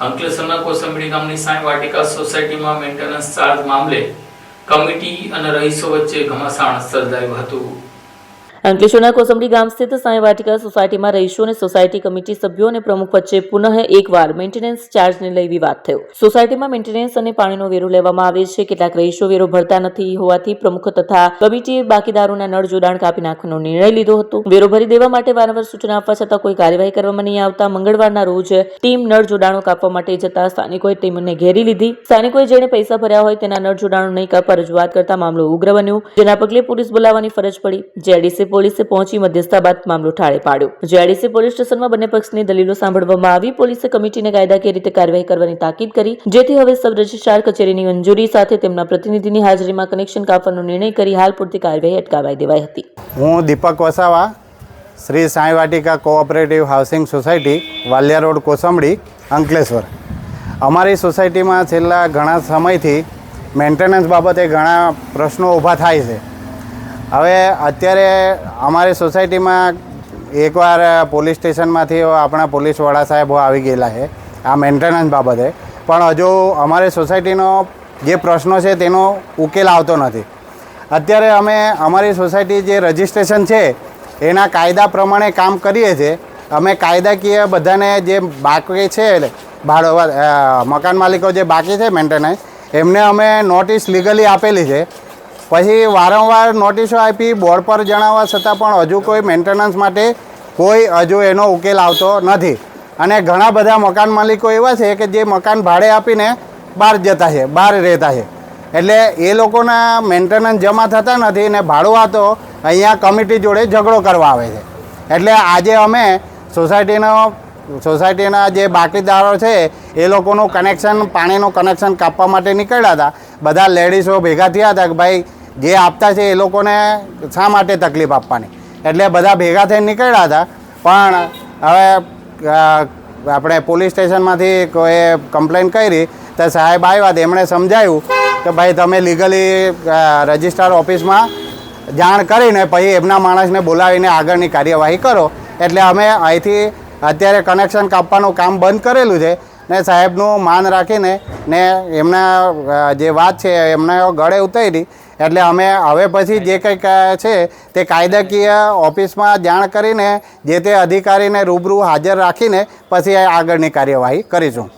અંકલેશ્વરના કોસંબડી ગામની સાંઈ વાટિકા સોસાયટીમાં મેન્ટેનન્સ ચાર્જ મામલે કમિટી અને રહીશો વચ્ચે ઘમાસાણ સર્જાયું હતું। અંકલેશ્વરના કોસંબડી ગામ સ્થિત સાંઈ વાટિકા સોસાયટીમાં રહીશો અને સોસાયટી કમિટી સભ્યો અને પ્રમુખ વચ્ચે પુનઃ એકવાર મેન્ટેનન્સ ચાર્જને લઈ વિવાદ થયો। સોસાયટીમાં મેન્ટેનન્સ અને પાણીનો વેરો લેવામાં આવે છે। કેટલાક રહીશો વેરો ભરતા નથી હોવાથી પ્રમુખ તથા કમિટીએ બાકીદારોના નળ જોડાણ કાપી નાખવાનો નિર્ણય લીધો હતો। વેરો ભરી દેવા માટે વારંવાર સૂચના આપવા છતાં કોઈ કાર્યવાહી કરવામાં નહીં આવતા મંગળવારના રોજ ટીમ નળ જોડાણો કાપવા માટે જતા સ્થાનિકોએ ટીમને ઘેરી લીધી। સ્થાનિકોએ જેણે પૈસા ભર્યા હોય તેના નળ જોડાણો નહીં કાપવા રજૂઆત કરતા મામલો ઉગ્ર બન્યો, જેના પગલે પોલીસ બોલાવવાની ફરજ પડી। જેડીસી પોલીસે પહોંચી મધ્યસ્થતા બાદ મામલો ઠાળે પાડ્યો। જેડીસી પોલીસ સ્ટેશનમાં બંને પક્ષની દલીલો સાંભળવામાં આવી। પોલીસે કમિટીને કાયદાકીય રીતે કાર્યવાહી કરવાની તાકીદ કરી, જેથી હવે સબ રજિસ્ટ્રાર કચેરીની મંજૂરી સાથે તેમના પ્રતિનિધિની હાજરીમાં કનેક્શન કાપવાનો નિર્ણય કરી હાલ પૂરતી કાર્યવાહી અટકાવાઈ દેવાઈ હતી। હું Deepak Vasava, Shri Sai Vatika cooperative housing society, Valia road, Kosambadi, Ankleshwar. અમારી સોસાયટીમાં છેલ્લા ઘણા સમયથી મેન્ટેનન્સ બાબતે ઘણા પ્રશ્નો ઊભા થાય છે। હવે અત્યારે અમારી સોસાયટીમાં એકવાર પોલીસ સ્ટેશનમાંથી આપણા પોલીસવાળા સાહેબો આવી ગયેલા છે આ મેન્ટેનન્સ બાબતે, પણ હજુ અમારી સોસાયટીનો જે પ્રશ્નો છે તેનો ઉકેલ આવતો નથી। અત્યારે અમે અમારી સોસાયટી જે રજિસ્ટ્રેશન છે એના કાયદા પ્રમાણે કામ કરીએ છીએ। અમે કાયદાકીય બધાને જે બાકી છે મકાન માલિકો જે બાકી છે મેન્ટેનન્સ, એમને અમે નોટિસ લીગલી આપેલી છે। પછી વારંવાર નોટિસો આપી, બોર્ડ પર જણાવવા છતાં પણ હજુ કોઈ મેન્ટેનન્સ માટે કોઈ હજુ એનો ઉકેલ આવતો નથી। અને ઘણા બધા મકાન માલિકો એવા છે કે જે મકાન ભાડે આપીને બહાર જતા છે, બહાર રહેતા છે, એટલે એ લોકોના મેન્ટેનન્સ જમા થતા નથી ને ભાડુઆતો અહીંયા કમિટી જોડે ઝઘડો કરવા આવે છે। એટલે આજે અમે સોસાયટીના જે બાકીદારો છે એ લોકોનું કનેક્શન, પાણીનું કનેક્શન કાપવા માટે નીકળ્યા હતા। બધા લેડીઝો ભેગા થયા હતા કે ભાઈ જે આપતા છે એ લોકોને શા માટે તકલીફ આપવાની, એટલે બધા ભેગા થઈને નીકળ્યા હતા। પણ હવે આપણે પોલીસ સ્ટેશનમાંથી કોઈ કમ્પ્લેન કરી તો સાહેબ આવ્યા, એમણે સમજાવ્યું કે ભાઈ તમે લીગલી રજિસ્ટ્રાર ઓફિસમાં જાણ કરીને પછી એમના માણસને બોલાવીને આગળની કાર્યવાહી કરો। એટલે અમે અહીંથી અત્યારે કનેક્શન કાપવાનું કામ બંધ કરેલું છે ને સાહેબનું માન રાખીને ને એમના જે વાત છે એમને ગળે ઉતારી। એટલે અમે હવે પછી જે કંઈક છે તે કાયદાકીય ઓફિસમાં જાણ કરીને જે તે અધિકારીને રૂબરૂ હાજર રાખીને પછી આગળની કાર્યવાહી કરીશું।